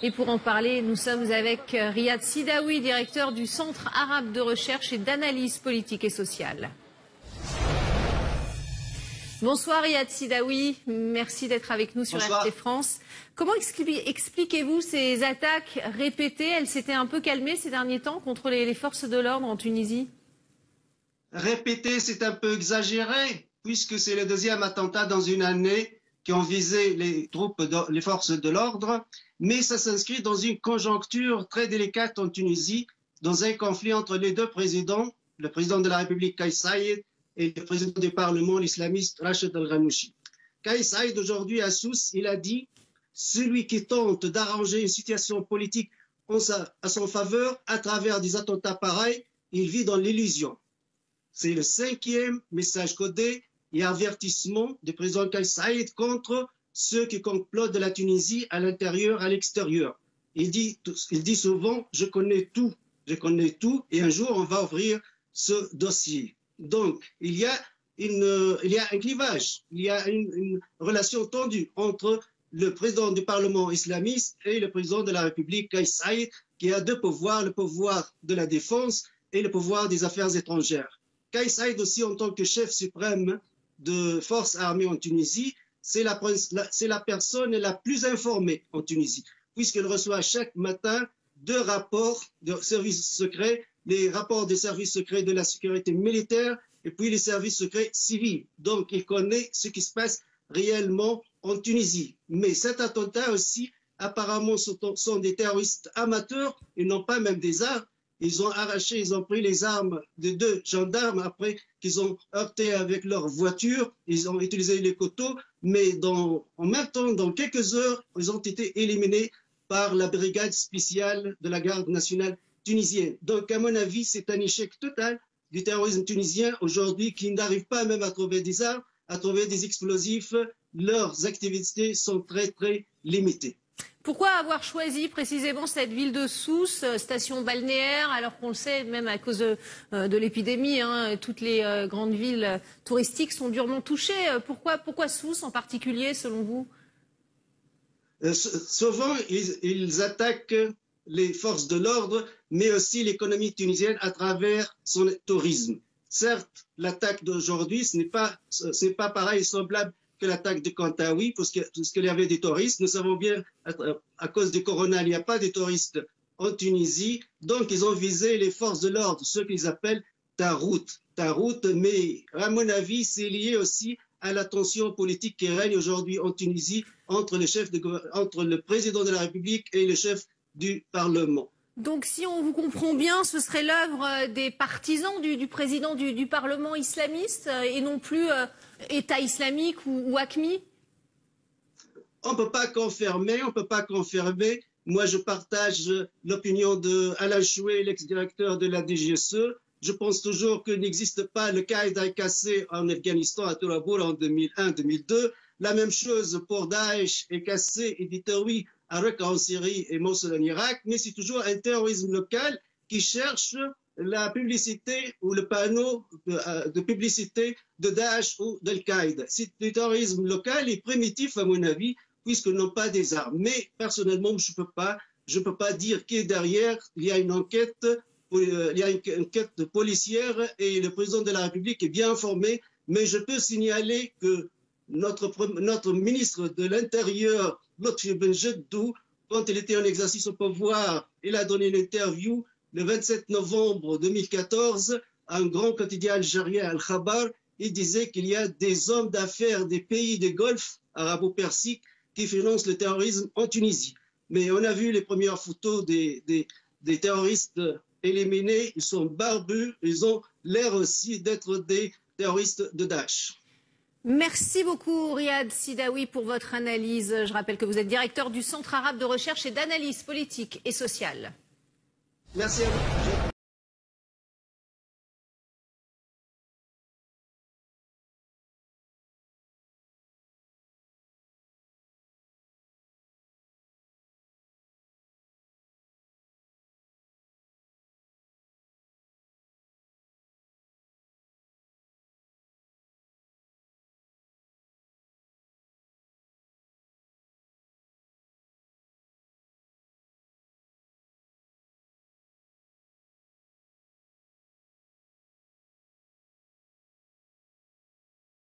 Et pour en parler, nous sommes avec Riyad Sidaoui, directeur du Centre arabe de recherche et d'analyse politique et sociale. Bonsoir Riyad Sidaoui, merci d'être avec nous sur RT France. Comment expliquez-vous ces attaques répétées? Elles s'étaient un peu calmées ces derniers temps contre les forces de l'ordre en Tunisie? Répétées, c'est un peu exagéré, puisque c'est le deuxième attentat dans une année qui ont visé les forces de l'ordre, mais ça s'inscrit dans une conjoncture très délicate en Tunisie, dans un conflit entre les deux présidents, le président de la République Kais Saïed et le président du Parlement, l'islamiste Rachid Al-Ghannouchi. Kais Saïed, aujourd'hui à Sousse, il a dit « Celui qui tente d'arranger une situation politique à son faveur à travers des attentats pareils, il vit dans l'illusion. » C'est le cinquième message codé et avertissement du président Kais Saïed contre ceux qui complotent de la Tunisie à l'intérieur, à l'extérieur. Il dit souvent « je connais tout, et un jour on va ouvrir ce dossier ». Donc, il y a un clivage, il y a une relation tendue entre le président du Parlement islamiste et le président de la République, Kais Saïed, qui a deux pouvoirs, le pouvoir de la défense et le pouvoir des affaires étrangères. Kais Saïed aussi, en tant que chef suprême de forces armées en Tunisie, c'est la personne la plus informée en Tunisie, puisqu'elle reçoit chaque matin deux rapports de services secrets, les rapports des services secrets de la sécurité militaire et puis les services secrets civils. Donc, il connaît ce qui se passe réellement en Tunisie. Mais cet attentat aussi, apparemment, sont des terroristes amateurs. Ils n'ont pas même des armes. Ils ont arraché, ils ont pris les armes de deux gendarmes après qu'ils ont heurté avec leur voiture. Ils ont utilisé les couteaux. Mais en même temps, dans quelques heures, ils ont été éliminés par la brigade spéciale de la garde nationale tunisienne. Donc, à mon avis, c'est un échec total du terrorisme tunisien aujourd'hui qui n'arrive pas même à trouver des armes, à trouver des explosifs. Leurs activités sont très, très limitées. Pourquoi avoir choisi précisément cette ville de Sousse, station balnéaire, alors qu'on le sait, même à cause de l'épidémie, toutes les grandes villes touristiques sont durement touchées. Pourquoi Sousse en particulier, selon vous? Souvent, ils attaquent les forces de l'ordre, mais aussi l'économie tunisienne à travers son tourisme. Certes, l'attaque d'aujourd'hui, ce n'est pas pareil, semblable que l'attaque de Kantaoui, parce qu'il y avait des touristes. Nous savons bien, à cause du corona, il n'y a pas de touristes en Tunisie. Donc, ils ont visé les forces de l'ordre, ce qu'ils appellent Tarout, mais à mon avis, c'est lié aussi à la tension politique qui règne aujourd'hui en Tunisie entre le président de la République et le chef du Parlement. Donc, si on vous comprend bien, ce serait l'œuvre des partisans du président du Parlement islamiste et non plus État islamique ou AQMI? On ne peut pas confirmer. Moi, je partage l'opinion d'Alain Chouet, l'ex-directeur de la DGSE. Je pense toujours qu'il n'existe pas le Qaïda cassé en Afghanistan, à Tourabour en 2001-2002. La même chose pour Daesh et cassé et Ditouri à Raqqa en Syrie et Mossoul en Irak. Mais c'est toujours un terrorisme local qui cherche la publicité ou le panneau de publicité de Daesh ou d'Al-Qaïda. C'est du terrorisme local et primitif, à mon avis, puisqu'ils n'ont pas des armes. Mais personnellement, je peux pas dire qui est derrière. Il y a une enquête policière et le président de la République est bien informé. Mais je peux signaler que notre ministre de l'Intérieur, Lotfi Benjeddou, quand il était en exercice au pouvoir, il a donné une interview le 27 novembre 2014 à un grand quotidien algérien, Al-Khabar. Il disait qu'il y a des hommes d'affaires des pays du Golfe arabo-persique qui financent le terrorisme en Tunisie. Mais on a vu les premières photos des terroristes éliminés. Ils sont barbus, ils ont l'air aussi d'être des terroristes de Daesh. Merci beaucoup Riyad Sidaoui pour votre analyse. Je rappelle que vous êtes directeur du Centre arabe de recherche et d'analyse politique et sociale. Merci à vous.